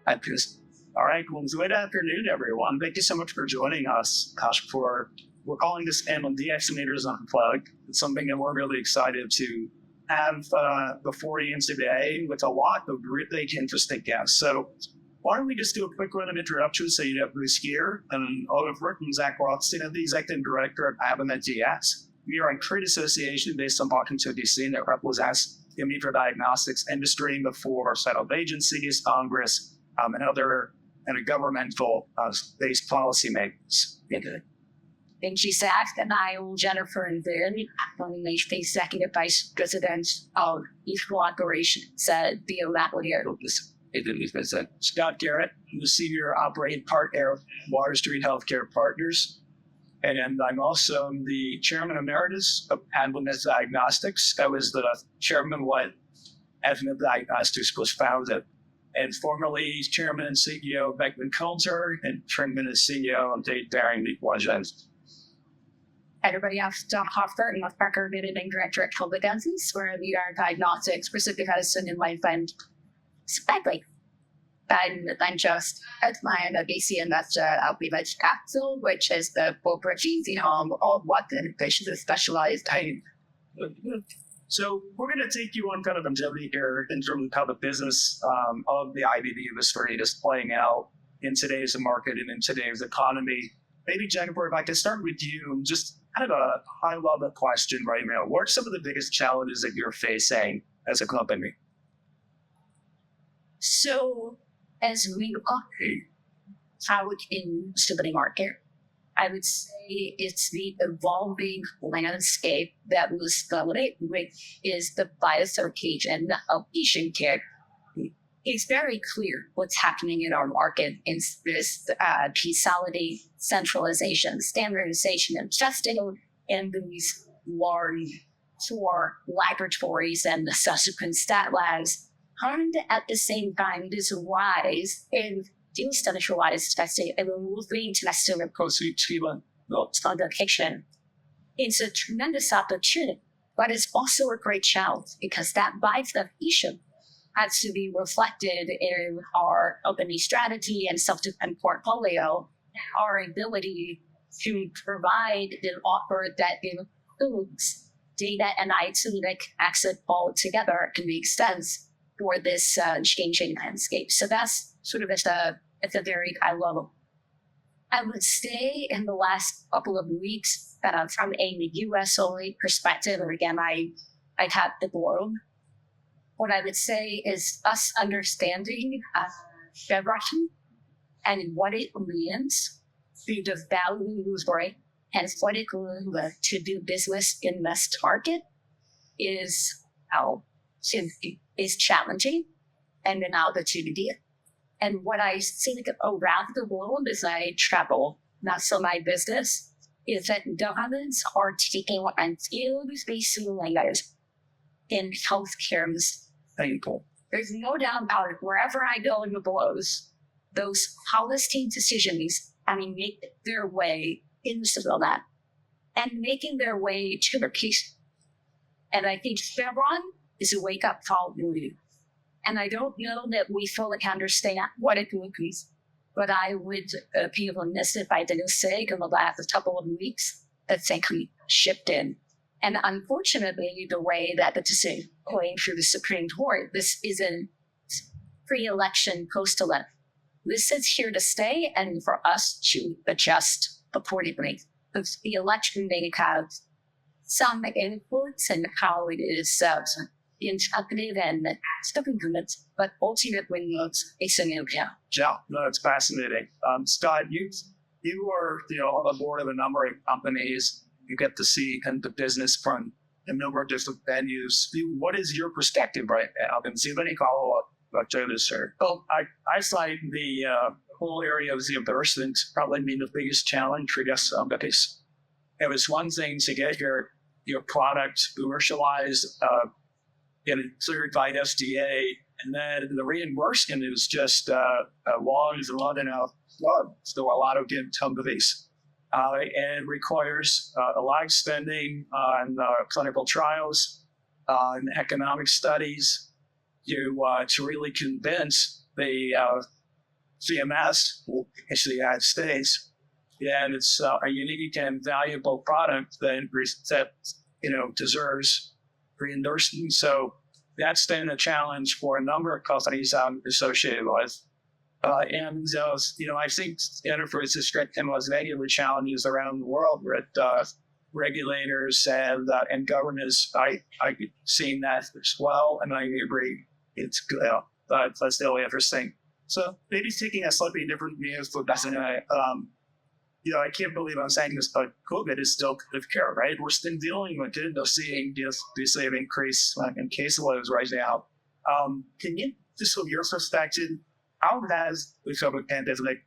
All right. Well, good afternoon, everyone. Thank you so much for joining us. We're calling this panel Deaximators Unplugged. It's something that we're really excited to have before you today with a lot of really interesting guests. So why don't we just do a quick run of introductions so you have Bruce here and Oliver and Zach Rothstein, the Executive Director of Avenant DX. We are a trade association based in Washington, D.C. that represents the in vitro diagnostics industry before settled agencies, Congress, and other governmental based policymakers. Thank you, Zach, and I'm Jennifer and Vin. I'm the Executive Vice President of Equal Operations at BioLab. Scott Garrett, I'm the Senior Operating Partner of Water Street Healthcare Partners. And I'm also the Chairman Emeritus of Avenant Diagnostics. I was the Chairman when Avenant Diagnostics was founded. And formerly Chairman and CEO of Beckman Coulter and Chairman and CEO of Dave Baring Leapwatch. Everybody else, John Hoffer, and Becker, Managing Director at Health Agencies, where we are diagnostics, precision medicine, and life and spectacly. And then just at my BC investor, Leapwatch Capital, which is the corporate home of what the patients is specialized in. So we're going to take you on kind of a journey here in terms of how the business of the IVD industry is playing out in today's market and in today's economy. Maybe, Jennifer, if I could start with you, just kind of a high-level question right now. What are some of the biggest challenges that you're facing as a company? So, as we look out in the market, I would say it's the evolving landscape that we started with is the biocertification of patient care. It's very clear what's happening in our market in this consolidation, centralization, standardization, and testing in these large for laboratories and the subsequent stat labs. And at the same time, this rise in decentralized testing and moving to testing approach to standardization. It's a tremendous opportunity, but it's also a great challenge because that bifurcation has to be reflected in our company strategy and subsequent portfolio, our ability to provide and offer that includes data and IT that access all together can make sense for this changing landscape. So that's sort of at a very high level. I would say in the last couple of weeks, from a US only perspective, and again, I have the globe. What I would say is us understanding direction and what it means to the value right and what it means to do business in this target is challenging and an opportunity. And what I see around the world as I travel, not so my business, is that governments are taking what I'm skills-based language in healthcare. There's no doubt about it. Wherever I go in the globe, those policy decisions make their way into that and making their way to the patient. And I think Chevron is a wake-up call to you. And I don't know that we fully understand what it means, but I would be remiss if I didn't say in the last couple of weeks that things shifted. And unfortunately, the way that the decision going through the Supreme Court, this isn't pre-election, post-election. This is here to stay and for us to adjust accordingly. The election may have some influence in how it is interpreted and implemented, but ultimately it's an impact. Yeah, no, it's fascinating. Scott, you are on the board of a number of companies. You get to see kind of the business from a number of different venues. What is your perspective right now? And see if any follow-up to this, sir. Well, I cite the whole area of reimbursement probably being the biggest challenge for us because it was one thing to get your product commercialized, get it cleared by FDA, and then the reimbursement is just long as enough. So a lot of companies. And requires a lot of spending on clinical trials, and economic studies to really convince the CMS into the United States. And it's a unique and valuable product that deserves reimbursement. So that's been a challenge for a number of companies I'm associated with. I think enterprise is and was regular challenges around the world with regulators and governments. I seen that as well, and I agree. It's good. That's still interesting. So maybe taking a slightly different view for I can't believe I'm saying this, but COVID is still kind of care, right? We're still dealing with it. We're seeing this increase in caseloads right now. Can you, just from your perspective, how has the COVID pandemic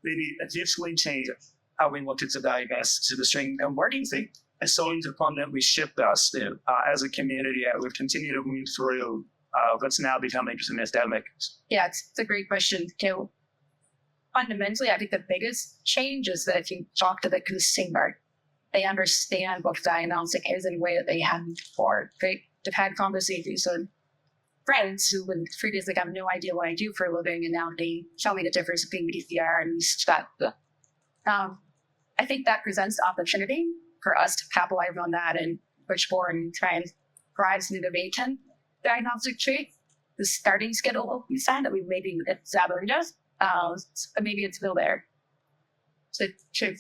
maybe additionally changed how we look at the diagnosis to the string? And where do you think it's going to fundamentally shift us as a community as we continue to move through what's now becoming just an epidemic? Yeah, it's a great question, too. Fundamentally, I think the biggest change is that if you talk to the consumer, they understand what diagnostic is in a way that they hadn't before. They've had conversations with friends who would previously have no idea what I do for a living, and now they tell me the difference between PCR and stuff. I think that presents the opportunity for us to capitalize on that and push forward and try and provide some innovation. Diagnostic treat, the starting schedule we signed that we maybe exaggerated. Maybe it's still there. So to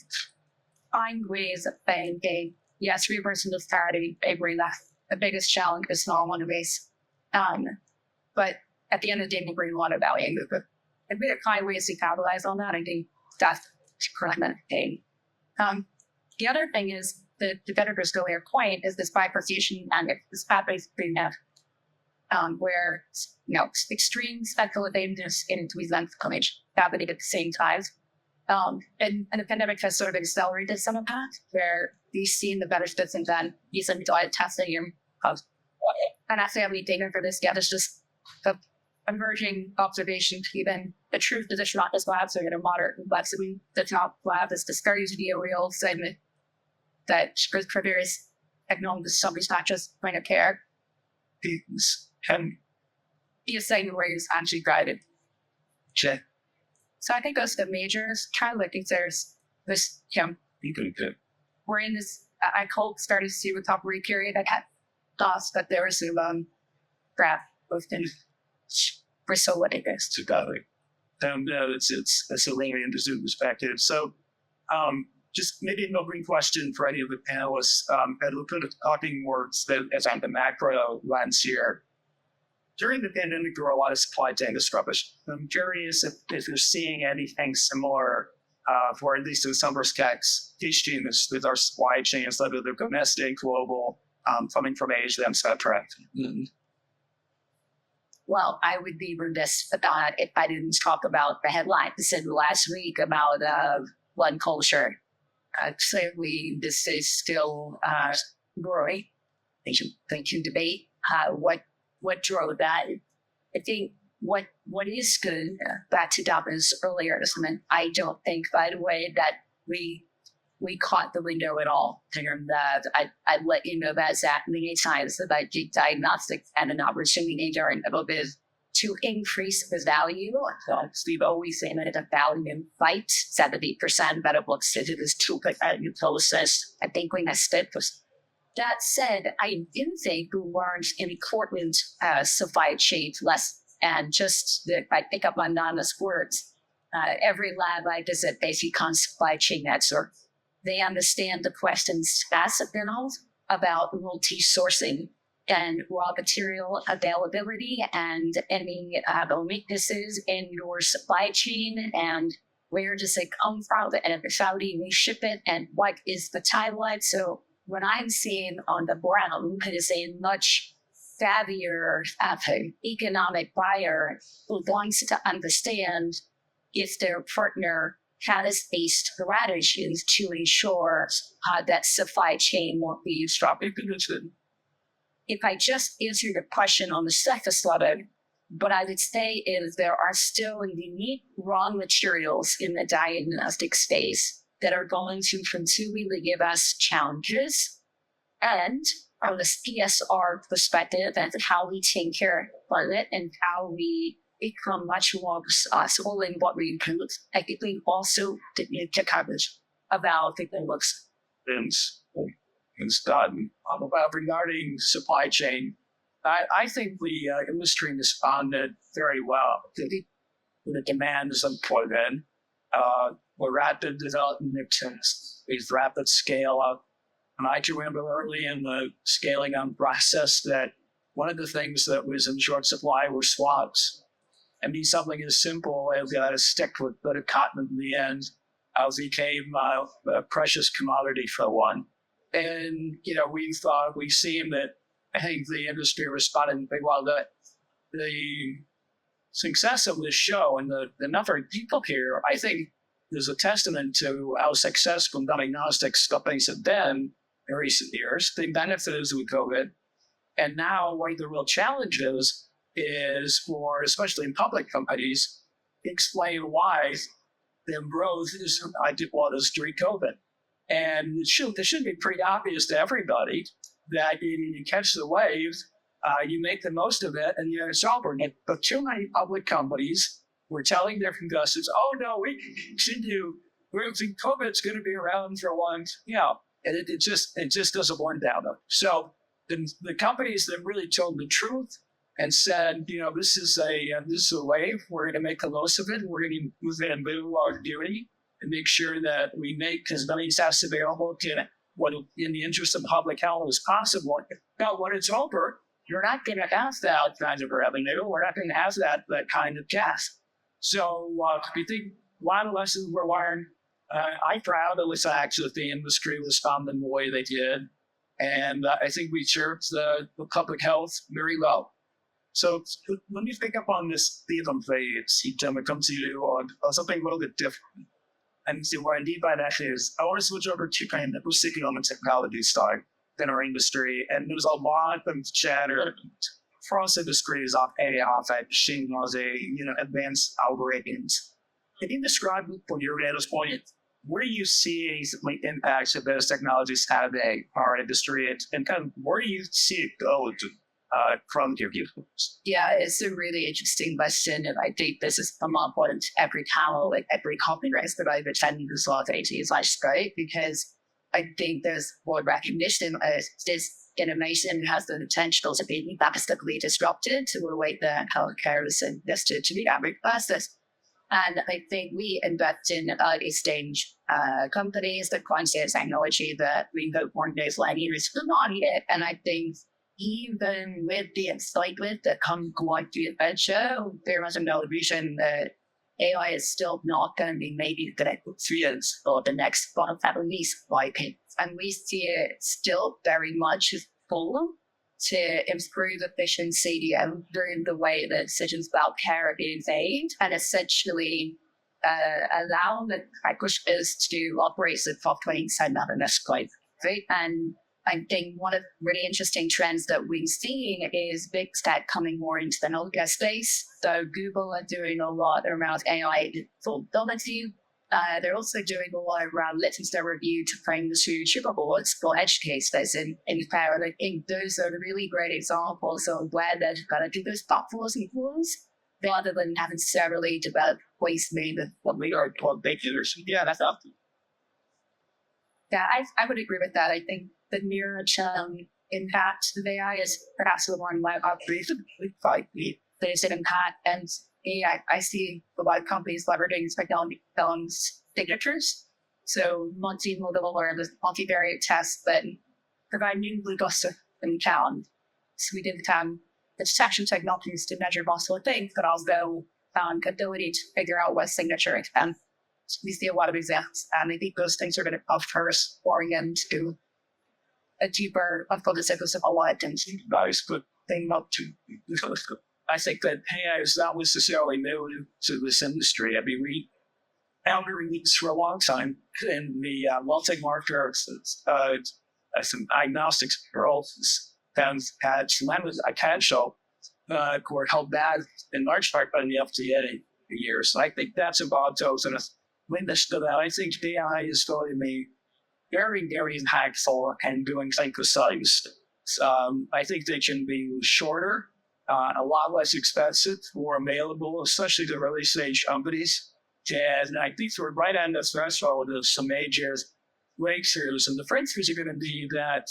find ways of thinking, yes, reimbursement is parity. I agree that's the biggest challenge is small one base. But at the end of the day, we bring a lot of value. And we find ways to capitalize on that. I think that's the correct thing. The other thing is the competitors go their point is this bifurcation and this pathways being where extreme speculativeness into events happening at the same time. And the pandemic has sort of accelerated some of that, where we've seen the better fits and then using diet testing and actually have any data for this yet. It's just the emerging observation given the truth is it's not just labs are in a moderate complexity. That's not lab, it's discovery to be a real segment that for various technologies, somebody's not just point of care. And be a segment where it's actually guided. Check. So I think those are the majors. Kind of like there's this, we're in this, I hope started to see a recovery period. I had thoughts that there was some graph both in for so what it is. Exactly. It's a really interesting perspective. So just maybe an opening question for any of the panelists. And we're kind of talking more as on the macro lens here. During the pandemic, there were a lot of supply chain disruptions. I'm curious if you're seeing anything similar for at least in some respects, teaching with our supply chains, whether they're domestic, global, coming from Asia, etc. Mm-hmm. Well, I would be remiss about if I didn't talk about the headline that said last week about blood culture. Clearly, this is still growing. They can debate what drove that. I think what is good, back to Dobbin's earlier statement, I don't think, by the way, that we caught the window at all. That I'd let you know that many times about diagnostics and an opportunity during a little bit to increase the value. So Steve always saying that it's a value fight, 70%, but it looks at it as 2% new process. I think we missed it. That said, I do think we learned an important supply chain lesson. And just I pick up on Nana's words. Every lab I visit basically on supply chain network. They understand the questions asked of them about multi-sourcing and raw material availability and any weaknesses in your supply chain and where does it come from and how do you ship it and what is the timeline. So what I'm seeing on the ground is a much savvier economic buyer who wants to understand if their partner has based strategies to ensure that supply chain won't be disrupted. If I just answer your question on the surface level, what I would say is there are still unique raw materials in the diagnostic space that are going to continually give us challenges. And from the CSR perspective and how we take care of it and how we become much more responsible in what we do. I think we also need to coverage about the looks. Things done. About regarding supply chain, I think the industry responded very well to the demands of COVID. The rapid development, these rapid scale up. And I can remember early in the scaling up process that one of the things that was in short supply were swabs. And be something as simple as a stick with a bit of cotton in the end became a precious commodity for one. And, we've seen that I think the industry responded very well. The success of this show and the number of people here, I think, is a testament to how successful diagnostics companies have been in recent years. They benefited with COVID. And now what the real challenge is for, especially in public companies, explain why their growth is during COVID. And it should be pretty obvious to everybody that you catch the wave, you make the most of it, and it's over. But too many public companies were telling their investors, "Oh no, we can continue. We think COVID's going to be around for a while." And it just doesn't work out. So the companies that really told the truth and said, this is a wave. We're going to make the most of it. We're going to move our duty and make sure that we make as many tests available to what in the interest of public health as possible. Now, when it's over, you're not going to have that kind of revenue. We're not going to have that kind of test. So we think a lot of lessons were learned. I'm proud of the fact that the industry responded the way they did. And I think we served the public health very well. So let me pick up on this theme of phase, when it comes to you on something a little bit different. And so what I mean by that is I want to switch over to kind of we're sticking on the technology side in our industry. And there's a lot of chatter across industries of AI, machine learning, advanced algorithms. Can you describe from your vantage point, where do you see the impacts of those technologies having our industry and kind of where do you see it go from your viewpoints? Yeah, it's a really interesting question. And I think this is more important every time, like every company race that I've attended as well is like great because I think there's more recognition of this innovation has the potential to be drastically disrupted to the way the healthcare is invested to the average person. And I think we invest in early stage companies that consider technology that we hope one day like years from on it. And I think even with the excitement that comes along the adventure, there was no reason that AI is still not going to be maybe the next 3 years or the next 5 at least 5 years. And we see it still very much full to improve efficiency during the way that decisions about care are being made and essentially allow the practitioners to operate at 20% of the next point. Right? And I think one of the really interesting trends that we've seen is big tech coming more into the healthcare space. So Google are doing a lot around AI vulnerability. They're also doing a lot around literacy review to bring to super boards for educators in fact. I think those are really great examples of where they're going to do those platforms and tools rather than having necessarily develop ways made of what we are called big users. Yeah, that's up. Yeah, I would agree with that. I think the near term impact of AI is perhaps the one where there's an impact. And yeah, I see a lot of companies leveraging technology signatures. So multimodal or multivariate tests that provide new legal and count. So we did the detection technologies to measure multiple things, but also ability to figure out what signature is. And so we see a lot of examples. And I think those things are going to come first, orient to a deeper focus of a lot of things. Nice, but thing not to. I think that AI is not necessarily new to this industry. I mean, we algorithms for a long time in the multi-marker some diagnostics girls had I can show were held back in large part by the FDA for years. So I think that's about those and witness to that. I think AI is going to be very, very impactful and doing things precise. I think they can be shorter a lot less expensive, more available, especially to early stage companies. And I think we're right on the threshold of some major breakthroughs. And the breakthroughs are going to be that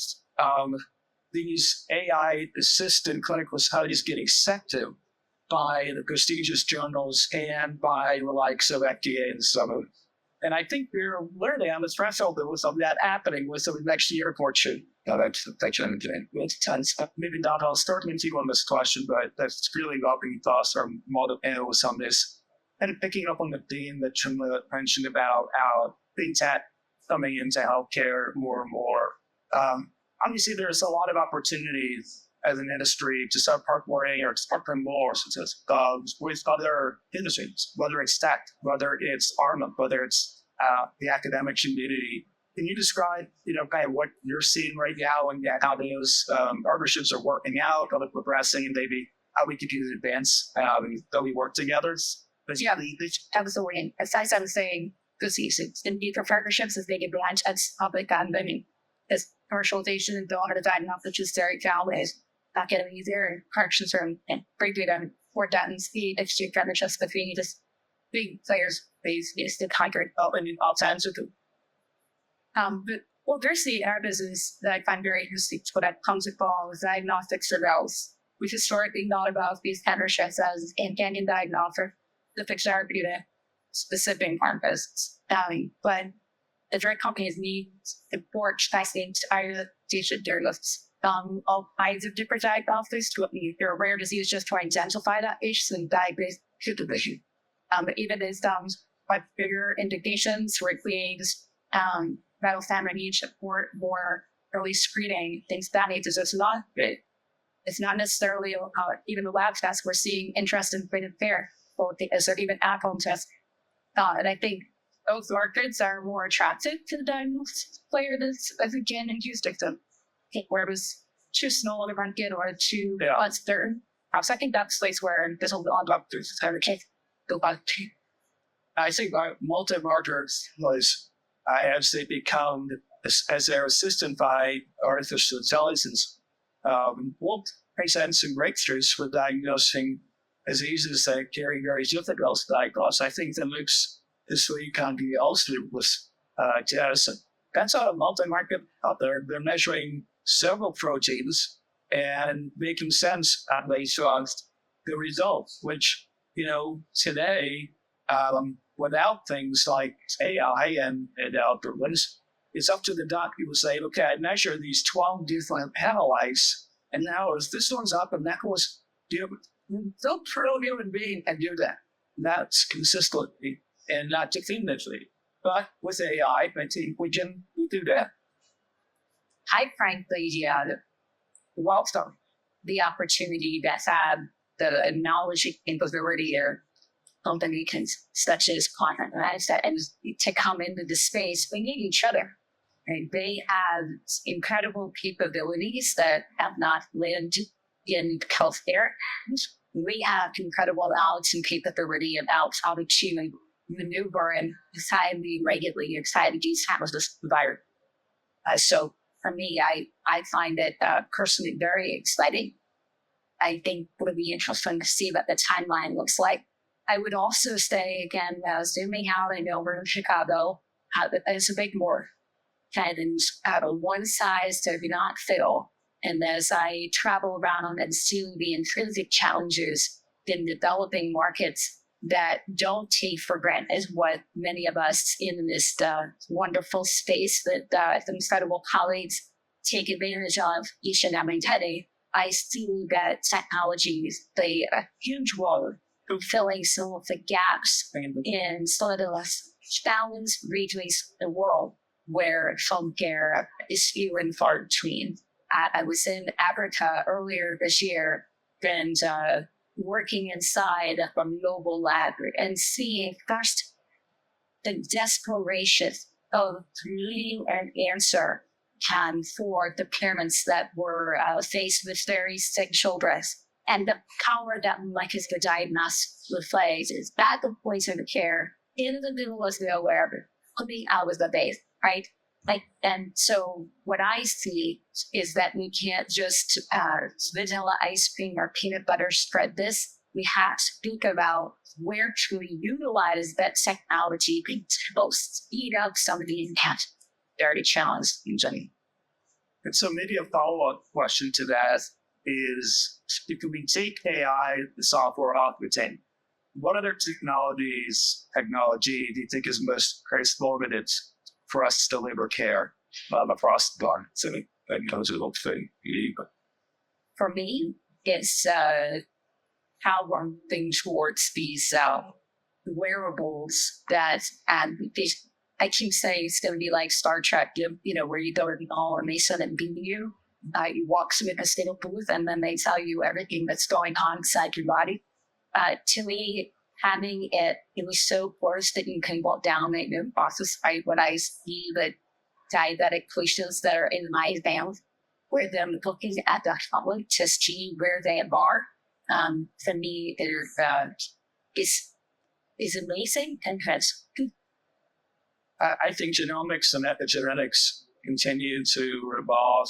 these AI assistant clinical studies get accepted by the prestigious journals and by the likes of FDA and so on. And I think we're literally on the threshold of that happening with the next year or two. With tons. Maybe not all starting to on this question, but that's really lovely thoughts or model analysis on this. And picking up on the theme that Chumla mentioned about how big tech coming into healthcare more and more. Obviously, there's a lot of opportunities as an industry to start partnering or to partner more with other industries, whether it's tech, whether it's pharma, whether it's the academic community. Can you describe, kind of what you're seeing right now and how those partnerships are working out, how they're progressing, and maybe how we could advance that we work together? Yeah, absolutely. As I'm saying, this is in deeper partnerships as they get launched as public funding. As commercialization and build a diagnostic is very valid. Not getting easier and corrections are great data for that and speed exchange partnerships between just big players is the concrete development in all times of but what we're seeing in our business that I find very interesting is what comes involved is diagnostic surveillance. We've historically thought about these partnerships as companion diagnostic specific therapy to specific purposes. But the drug companies need support testing to either patient their lists. All kinds of different diagnostics to your rare disease just to identify that patient and diagnose the patient. But even as quite bigger indications where it creates vital family need support more early screening, things that need to just not good. It's not necessarily even the lab tests we're seeing interest in point of care, both as or even at-home tests. And I think those markets are more attractive to the diagnosis player as a gen and use dictum. Where it was too small to run good or too uncertain. So I think that's the place where there's a lot of opportunities to case. I think multi-markers was as they become as they're assisted by artificial intelligence will present some breakthroughs for diagnosing diseases that carry very difficult to diagnose. I think that looks this week on the Alzheimer's Jadison. That's a multi-market out there. They're measuring several proteins and making sense based on the results, which, today, without things like AI and algorithms, it's up to the doctor to say, okay, I measure these 12 different analytes, and now if this one's up and that was, no true human being can do that. That's consistently and not definitively. But with AI, I think we can do that. I frankly welcome the opportunity that have the knowledge and capability or companies such as Content and to come into the space. We need each other. Right? They have incredible capabilities that have not lived in healthcare. We have incredible knowledge and capability about how to maneuver and highly regulate strategies handle this virus. So for me, I find it personally very exciting. I think it'll be interesting to see what the timeline looks like. I would also say, again, zooming out, I know we're in Chicago, it's a big more kind of a one size does not fit all. And as I travel around and see the intrinsic challenges in developing markets that don't take for granted is what many of us in this wonderful space that incredible colleagues take advantage of each and every day. I see that technologies play a huge role in filling some of the gaps in some of the less challenged regions in the world where healthcare is few and far between. I was in Africa earlier this year and working inside a mobile lab and seeing first the desperation of needing an answer for the parents that were faced with very sick children and the power that molecular diagnostics plays is at the point of care in the middle of nowhere, coming out of the base, right? And so what I see is that we can't just vanilla ice cream or peanut butter spread this. We have to think about where to utilize that technology to both speed up some of the dirty challenge using. And so maybe a follow-up question to that is, if we take AI, the software off the table, what other technology do you think is most transformative for us to deliver care across the board? So that goes a little thing. For me, it's how we're moving towards these wearables that, and I keep saying it's going to be like Star Trek, where you go to the hall and they send and beam you. You walk through a steel booth and then they tell you everything that's going on inside your body. To me, having it was so close that you can walk down and process what I see the diabetic patients that are in my band, where them looking at the public to see where they are. For me, is amazing and has. I think genomics and epigenetics continue to evolve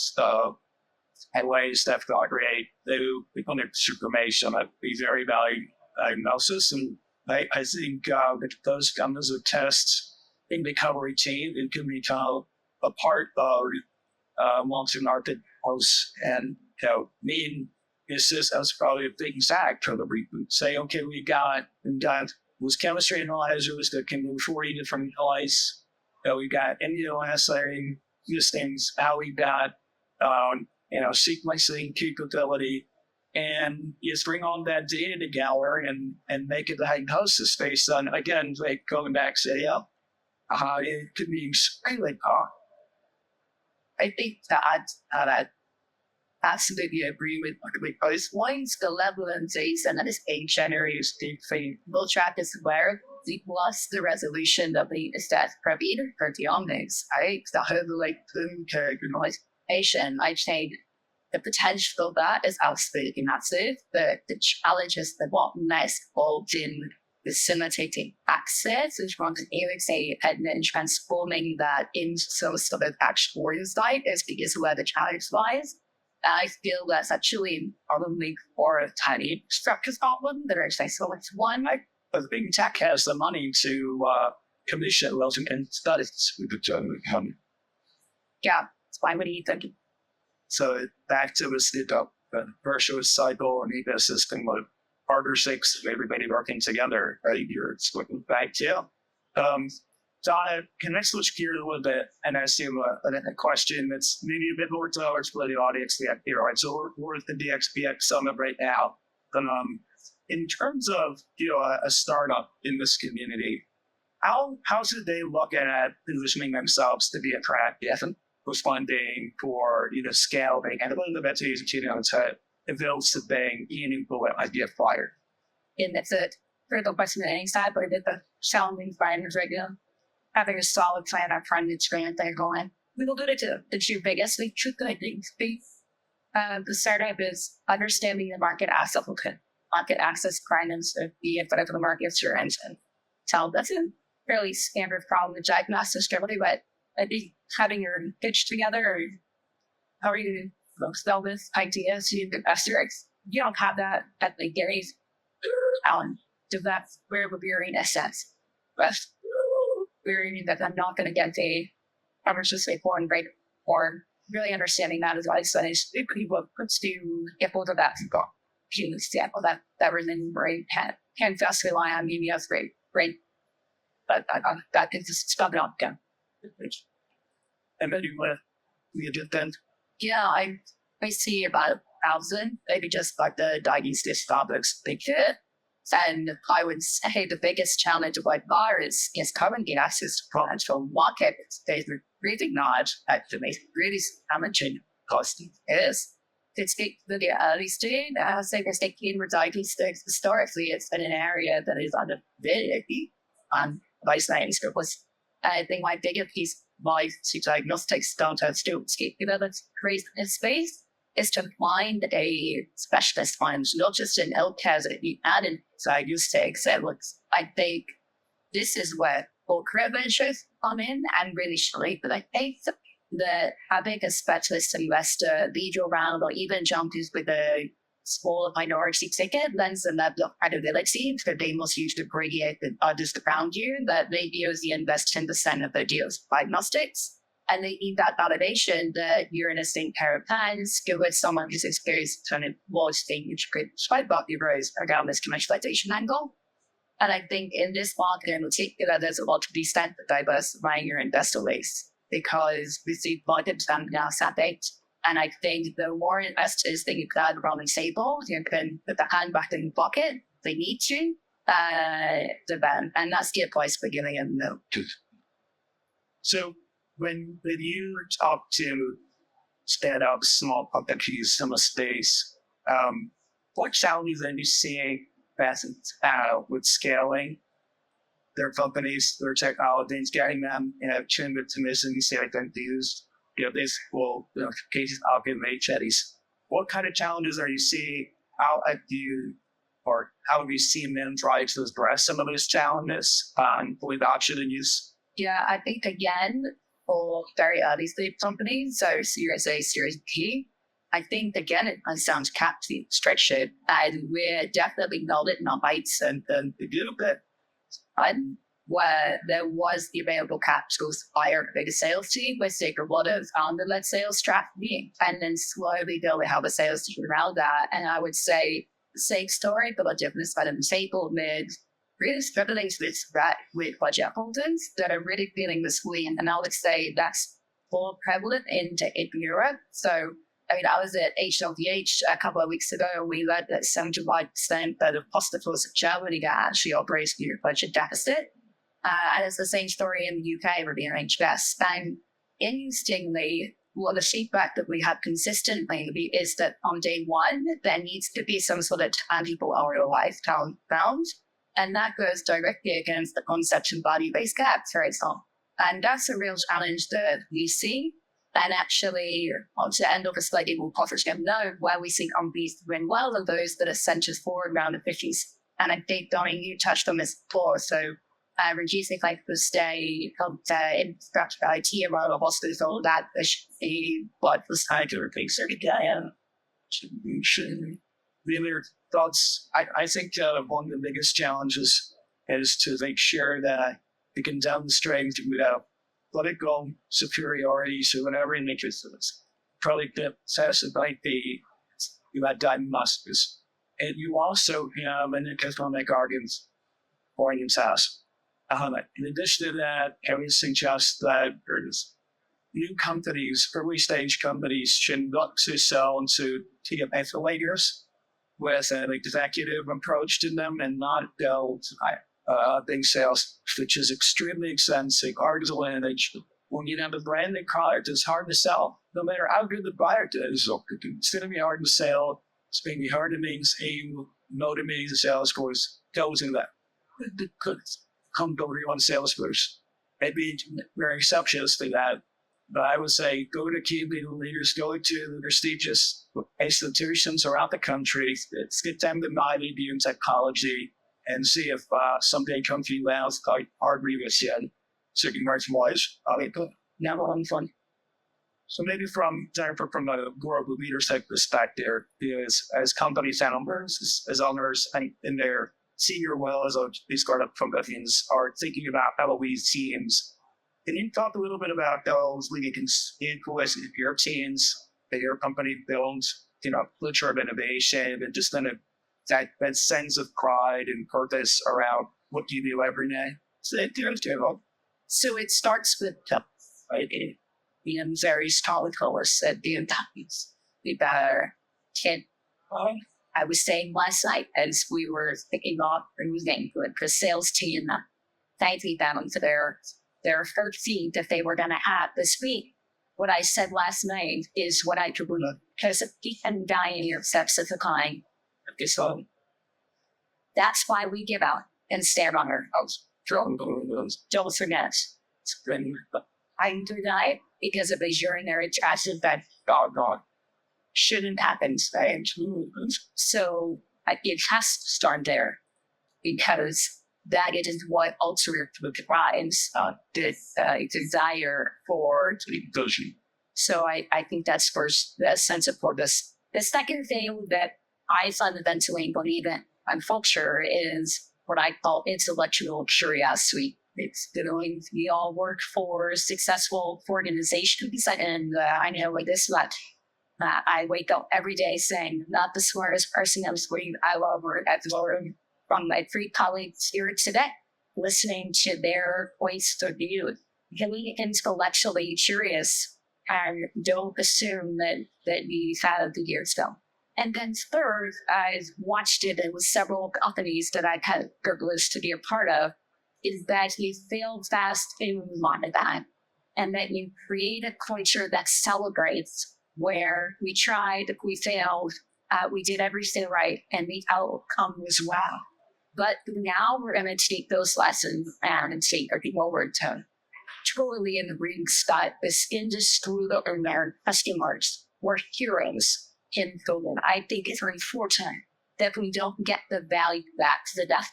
in ways that create new information that be very valuable diagnosis. And I think that those come as a test in recovery team and can become a part of multi-market posts. And me and this is probably a big fact for the reboot. Say, okay, we got was chemistry analyzers that can do 40 different analytes. We got immunoassaying these things. How we got sequencing capability, and you just bring all that data together and make a diagnosis based on, again, like going back to it could be extremely powerful. I think that absolutely agree with because once the level of data that is being generated will track as well, plus the resolution of the stats parameter for the omnics, right? The whole characterization, I think the potential of that is absolutely massive. The challenge is the bottlenecks involved in facilitating access, which one can even say, and then transforming that into some sort of actual insight is because where the challenge lies. I feel that's actually probably for a tiny structure problem that are actually so much one. But big tech has the money to commission those and studies with the German economy. Yeah, that's why we need them. So back to the virtuous cycle and ecosystem of partnerships, everybody working together, right? You're looking back to. Donna, can I switch gears a little bit and ask you a question that's maybe a bit more towards for the audience here, right? So we're at the DXPX Summit right now. In terms of a startup in this community, how should they look at positioning themselves to be attractive and responding for scaling and one of the best ways to build something meaningful that might be acquired? And that's a critical question on any side, but the challenging finders right now. Having a solid plan up front and experience they're going. We will do it to the two biggest two good things. The startup is understanding the market access requirements of whatever the markets you're in. So that's a fairly standard problem with diagnostics generally, but I think having your pitch together, or how are you going to sell this idea to investors? You don't have that at the Gary's challenge. So that's where we're in essence. But we're that I'm not going to get the average foreign rate or really understanding that as well. So it's people puts to get both of that example that really great can just rely on media great. But that is just stop it up again. And then you did then? Yeah, I see about 1,000, maybe just like the diagnostic topics they fit. And I would say the biggest challenge of bar is currently access to potential market. They really not actually really challenging cost is. It's the early stage. I say the state with diagnostics historically, it's been an area that is under very by science was I think my biggest piece by to diagnostics don't have students that's crazy in space is to find a specialist fund, not just an LCAS that you add in diagnostics. I think this is where full prevention come in and really shape. But I think that having a specialist investor lead you around or even jump in with a small minority ticket lends a level of credibility that they must use to bring the others around you that maybe only invest 10% of their deals diagnostics. And they need that validation that you're in a same pair of hands, go with someone who's experienced kind of large thing which could swipe up your rose around this commercialization angle. And I think in this market in particular, there's a lot to be said for diversifying your investor base because we see budgets and now Sabate. And I think the more investors that you got around the table, you can put the hand back in the pocket. They need to, the better. And that's the advice we're giving them. No. So when you talk to startups, small companies in the space, what challenges are you seeing with scaling their companies, their technologies, getting them tuned with the mission you say like them to use this will cases automate studies. What kind of challenges are you seeing? How have you seen them try to address some of those challenges for adoption and use? Yeah, I think again, for very early stage companies, so Series A, Series B, I think again it sounds capped to stretch it, and we're definitely not in the heights and a little bit. Where there was the available capital to hire a bigger sales team, we take a lot of under-led sales strategy and then slowly build out a sales team around that. And I would say the same story, but a different side of the table mid really struggling with budget holders that are really feeling the squeeze. And I would say that's more prevalent in Europe. So I mean, I was at HLVH a couple of weeks ago, and we learned that 75% of hospitals in Germany that actually operate near budget deficit. And it's the same story in the UK with the NHS. And interestingly, the feedback that we have consistently is that on day one, there needs to be some sort of tangible ROI found. And that goes directly against the concept of value-based care, for example. And that's a real challenge that we see. And actually, to end off a slightly more positive note, where we see companies doing well are those that are centered forward around the 50s. And I think, Donnie, you touched on this before. So reducing length of stay, infrastructure, IT around a hospital, that should be what was time to replace their Really, thoughts? I think one of the biggest challenges is to make sure that you can demonstrate political superiority. So whenever you make this, probably the success might be you had diagnostics. And you also have an economic arguments for yourself. In addition to that, I would suggest that there's new companies, early stage companies, should look to sell into evaluators with an executive approach to them and not build big sales, which is extremely expensive, hard to manage. When you have a branded product, it's hard to sell, no matter how good the product is. It's going to be hard to sell. It's going to be hard to maintain, motivate the sales force, goes in that. It could come to on sales force. Maybe very exceptions to that. But I would say go to key leaders, go to the prestigious institutions around the country, get them to buy in psychology and see if someday company allows like hard readers yet. So you can write wise. Never on fun. So maybe from a global leadership perspective, as companies and as owners in their senior well as these startup companies are thinking about LOE teams. Can you talk a little bit about those leading influence your teams that your company builds, culture of innovation and just then that sense of pride and purpose around what you do every day? So it starts with being very stoical at the importance. We better kid. I was saying last night as we were thinking off and moving good for sales team, thankfully down to their first seat that they were going to have this week. What I said last night is what I could believe because he can die in your steps of the kind. So that's why we give out and stand on our house. Don't forget. I do that because of a urinary tract that God shouldn't happen. Right? So it has to start there because that it is what ultimately drives the desire for inclusion. So I think that's first the sense of purpose. The second thing that I fundamentally believe in culture is what I call intellectual curiosity. It's doing, we all work for successful organizations, and I know like this much. I wake up every day saying, not the smartest person on the screen. I love her at the from my three colleagues here today, listening to their points of view, getting intellectually curious, and don't assume that we have the years ago. And then third, I've watched it with several companies that I've had the privilege to be a part of, is that you fail fast and move on to that. And that you create a culture that celebrates where we tried, we failed, we did everything right, and the outcome was wow. But now we're going to take those lessons and take our forward to truly in the green sky, this industry and their customers were heroes in COVID. I think it's very fortunate that we don't get the value back to the death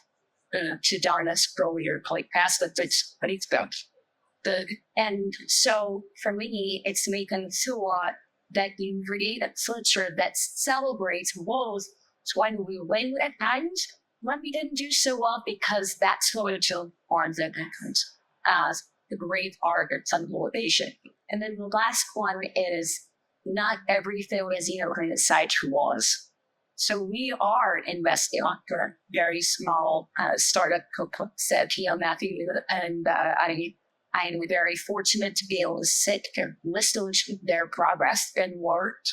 to Darna's earlier point past that it's done. And so for me, it's making sure that you create a culture that celebrates both when we win at times, when we didn't do so well, because that's going to harm the countries as the great artists and motivation. And then the last one is not every film is in a side was. So we are investing after very small startup said here, Matthew, and I'm very fortunate to be able to sit and listen to their progress and work.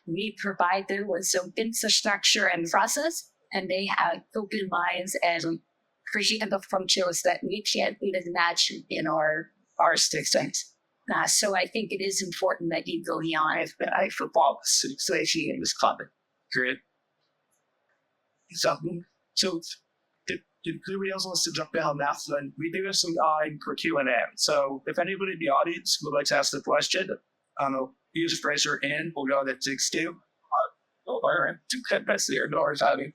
We provide them with some infrastructure and process, and they have open minds and creating the functions that we can't even imagine in our systems. So I think it is important that you go beyond football situation in this club. Great. So if anybody else wants to jump in on that, then we do have some time for Q&A. So if anybody in the audience would like to ask the question, I don't know, you just raise your hand. We'll go to 6-2. Two that's there. Doors having.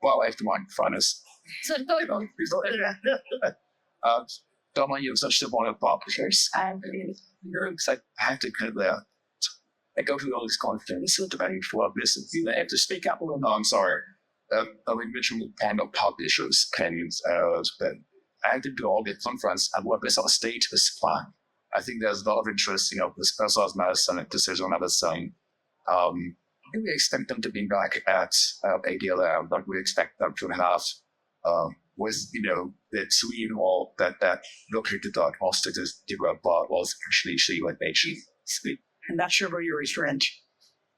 Well, I have to mind fun is. So Don't want you such a one of publishers. You're excited. I have to kind of I go through all these conferences with the very full of this, and I have to speak up. No, I'm sorry. I mentioned kind of publishers can but I have to do all the conference and what is our status plan. I think there's a lot of interest, this person's medicine and decision medicine. We expect them to be back at ADLM, but we expect them to have with the Sweden wall that look at the diagnostics is developed but was actually see what they speak. And that's your very strange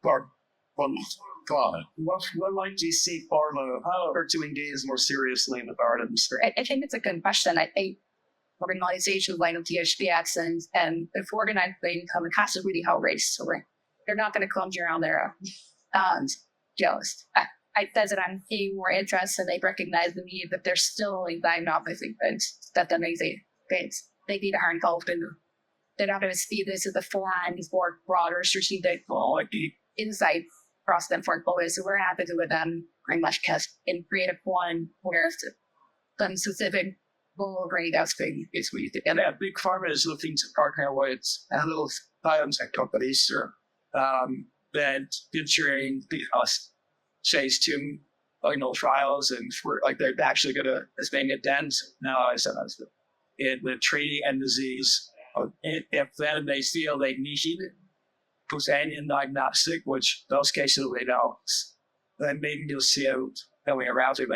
part. What might you see pharma or to engage more seriously in the gardens? I think it's a good question. I think organizations like THP accents and if organized they come, it has to really help race. So they're not going to come here on their own. Jealous. I said that I'm seeing more interest and they recognize the need, but they're still diagnosing things that amazing things. They need a hard involved in them. They're not going to see this as a foreign or broader strategic insight across them portfolio. So we're happy to with them pretty much cast in creative one where some specific goal rate aspect is we did. And big pharma is looking to partner with little biotech companies or that ensuring the phase 2 trials and for they're actually gonna being a dent now I said in the treating and disease. If then they feel they need companion diagnostic, which those cases they don't, then maybe you'll see it going around it.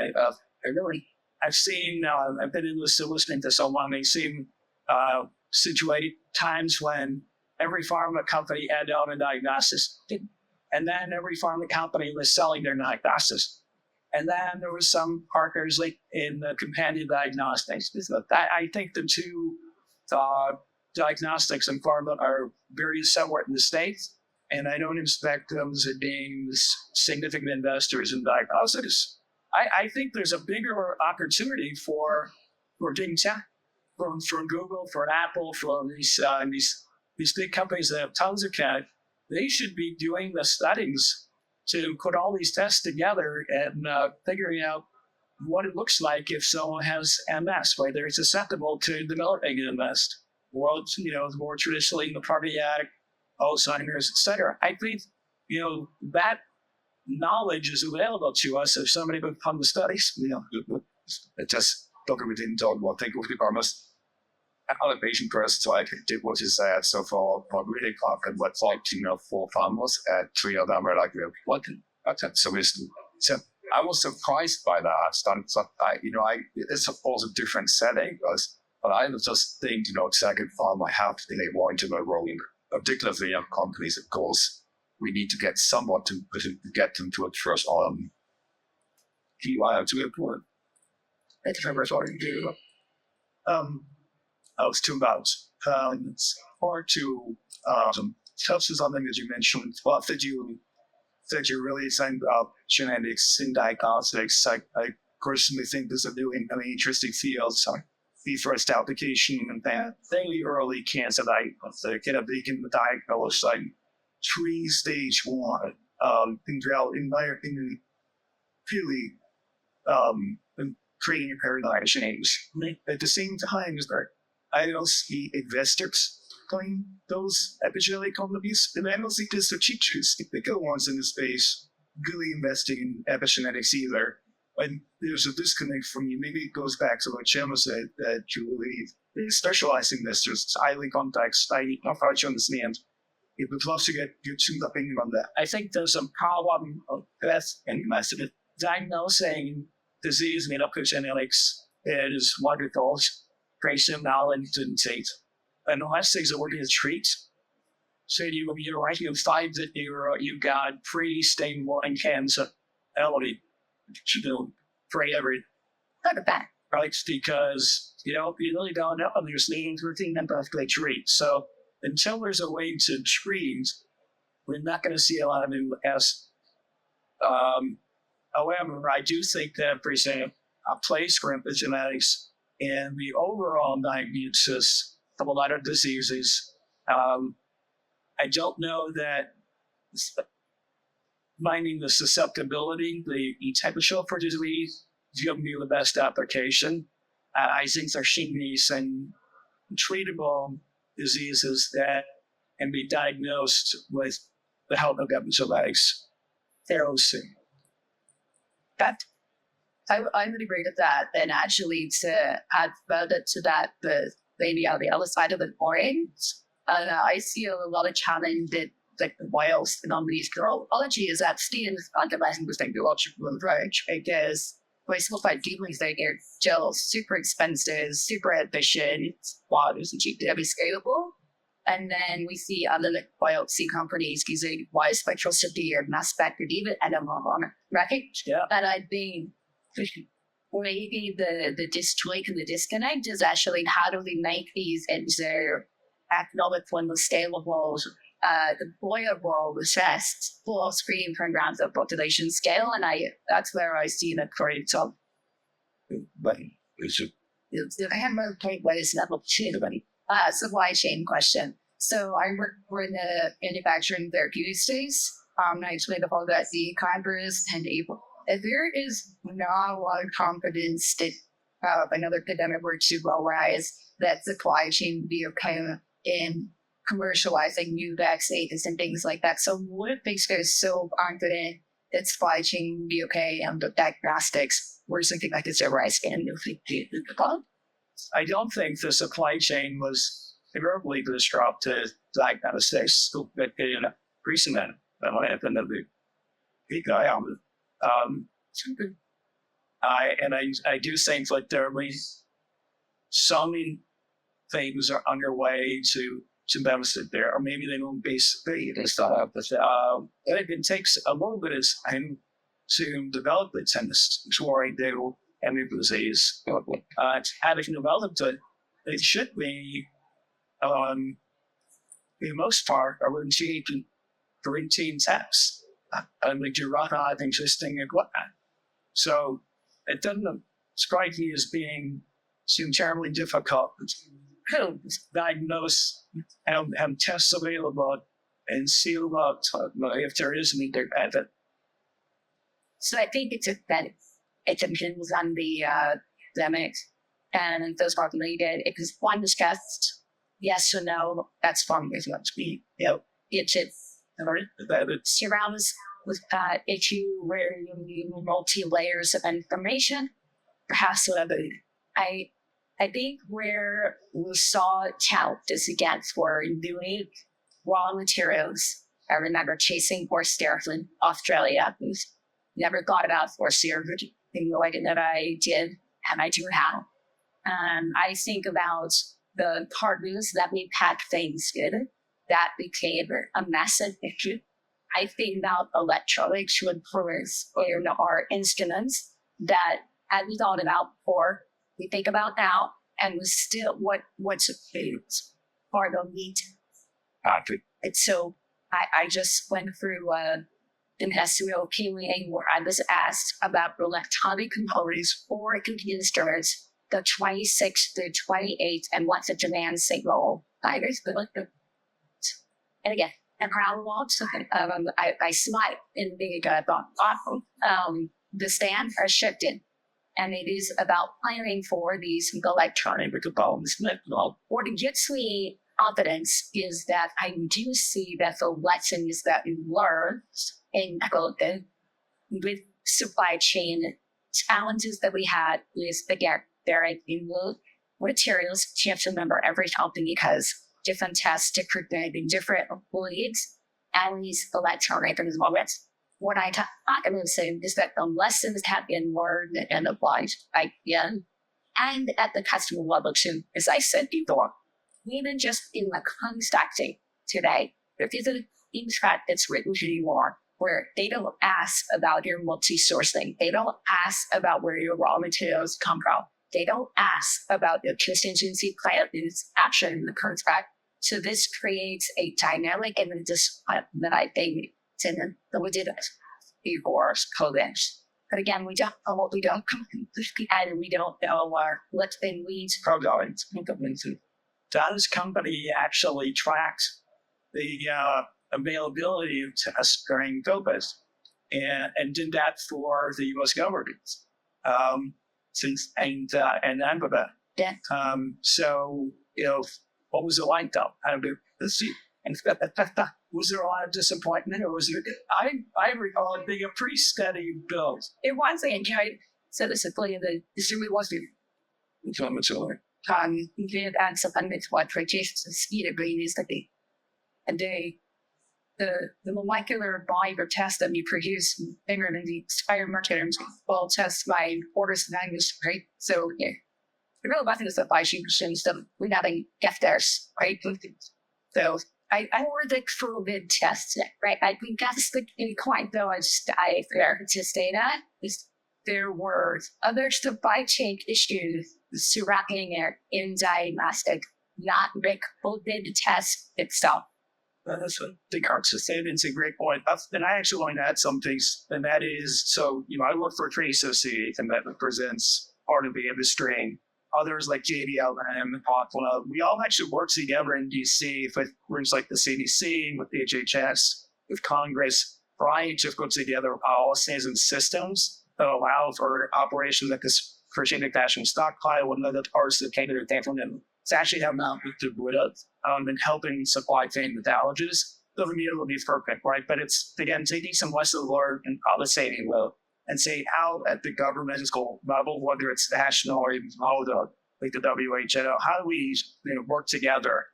I've seen, I've been listening to someone, they seem situated times when every pharma company had out a diagnosis, and then every pharma company was selling their diagnosis. And then there was some partners in the companion diagnostics. I think the two diagnostics and pharma are very separate in the States, and I don't expect them as being significant investors in diagnostics. I think there's a bigger opportunity for big tech, from Google, for Apple, for these big companies that have tons of cash. They should be doing the studies to put all these tests together and figuring out what it looks like if someone has MS, whether they're susceptible to developing MS, or more traditionally the cardiac, Alzheimer's, etc. I think that knowledge is available to us if somebody would come to studies. It just don't we didn't talk about. Think of the almost other patient person, so I did what you said so far. But really talking about like 4 farmers, and 3 of them are like what? So I was surprised by that. It's of course a different setting, but I was just think, second farm, I have to think they want to go rolling, particularly young companies, of course. We need to get someone to get them to a first keywire to implement. It's what you do. I was 2 about or to touch on something that you mentioned. Well, that you really think about genetics and diagnostics. I personally think this is a new and interesting field. So the first application and that fairly early cancer diagnosis, they can diagnose like 3-stage 1. In my opinion, really creating a paradigm change. At the same time, I don't see investors doing those epigenetic companies, and I don't think there's the teachers, the bigger ones in the space, really investing in epigenetics either. And there's a disconnect from you. Maybe it goes back to what Gemma said, that you really specialized investors. It's highly complex. I don't know how to understand. It would love to get your opinion on that. I think there's some problem of death and method diagnosing disease in epigenetics is what we call tracing knowledge and take. And the last things that we're going to treat. So you find that you've got pre-stage 1 cancer, elderly, pray every back. Right? Because you really don't know. There's names routine and perfectly treat. So until there's a way to treat, we're not going to see a lot of new S. However, I do think that there's a place for epigenetics in the overall diagnosis of a lot of diseases. I don't know that finding the susceptibility, the potential for disease, is going to be the best application. I think there should be some treatable diseases that can be diagnosed with the help of epigenetics fairly soon. I would agree with that. And actually, to add further to that, maybe on the other side of the coin, I see a lot of challenge that the wild anomalies neurology is that still underlying the technological approach, because we still find dealings that are just super expensive, super efficient, while it's cheap to be scalable. And then we see other biopsy companies using wide spectroscopy or mass spectrometry and NMR records. Yeah. And I think maybe the disjoint and the disconnect is actually how do we make these into economical and scalable, deployable tests for screening programs at population scale. And that's where I see the current of. But I have no point where it's not opportunity. Supply chain question. So I work for the manufacturing therapeutic space. I explained about that the Congress and April. There is not a lot of confidence that another pandemic were to arise, that supply chain would be okay in commercializing new vaccines and things like that. So what makes you so confident that supply chain would be okay and the diagnostics or something like this arise in the I don't think the supply chain was terribly disrupted diagnostics recently. I do think that there are some things are underway to benefit there, or maybe they don't basically start. But it takes a little bit of time to develop the test before they will end the disease. Having developed it, it should be, in the most part, a routine tests. And we do run out existing equipment. So it doesn't strike me as being terribly difficult to diagnose and have tests available and see if there is anything at it. So I think it's a benefit. it depends on the pandemic and those are related. If it's one discussed, yes or no, that's fine as well. It's it surrounds with that issue where you need multi layers of information. Perhaps I think where we saw challenges again for doing raw materials. I remember chasing horse steers in Australia. Never thought about horse steers in the way that I did, and I do now. I think about the cargoes that we pack things in. That became a massive issue. I think about electronics to influence in our instruments that had we thought about before. We think about now, and we still what's part of meat. And so I just went through industrial PWA where I was asked about electronic components for computer storage, the 26, the 28, and what's the demand signal. And again, and how long I smile in the the stand are shifted. And it is about planning for these electronic components. What gets me confidence is that I do see that the lessons that we learned in with supply chain challenges that we had is again there are materials. You have to remember every company because different tests, different different leads, and these electronic moments. What I talk about saying is that the lessons have been learned and applied again, and at the customer level too. As I said before, even just in the contracting today, there is a contract that's written to you where they don't ask about your multi-sourcing. They don't ask about where your raw materials come from. They don't ask about the contingency plan is action in the contract. So this creates a dynamic and discipline that I think that we did before COVID. But again, we don't know what we don't and we don't know what the leads are going to. Does company actually track the availability of tests during COVID and did that for the U.S. government since and Angola. Yeah. So what was it like though? Was there a lot of disappointment, or was it? I recall it being a pretty steady build. It was enjoyed. So disappointed that this really wasn't. We did add some unmixed projects and speed of green is that the molecular volume of tests that we produce bigger than the expired market well test by orders of magnitude, right? So yeah. The real button is the 5G machines that we haven't get theirs, right? So I ordered the COVID test, right? I think that's the quite though I fair to say that is there were other supply chain issues surrounding it in diagnostic, not the COVID test itself. That's what the cards are saying. It's a great point. And I actually want to add some things, and that is, so, I work for a trade association that represents part of the industry. Others like JBL and Poplar, we all actually work together in DC with groups like the CDC, with the HHS, with Congress, trying to put together policies and systems that allow for operation like this strategic national stockpile and other parts of Canada and to actually have not to rid of and helping supply chain methodologies. Doesn't mean it'll be perfect, right? But it's, again, taking some lessons learned and policy and say how at the governmental level, whether it's national or even like the WHO, how do we work together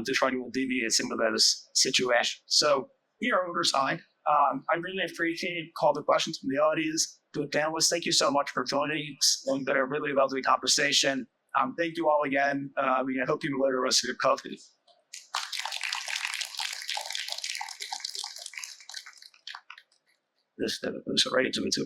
to try to alleviate some of those situations? So here on our side, I really appreciate all the questions from the audience. To the panelists, thank you so much for joining. It's been a really lovely conversation. Thank you all again. I hope you enjoy the rest of your coffee. This is right into it.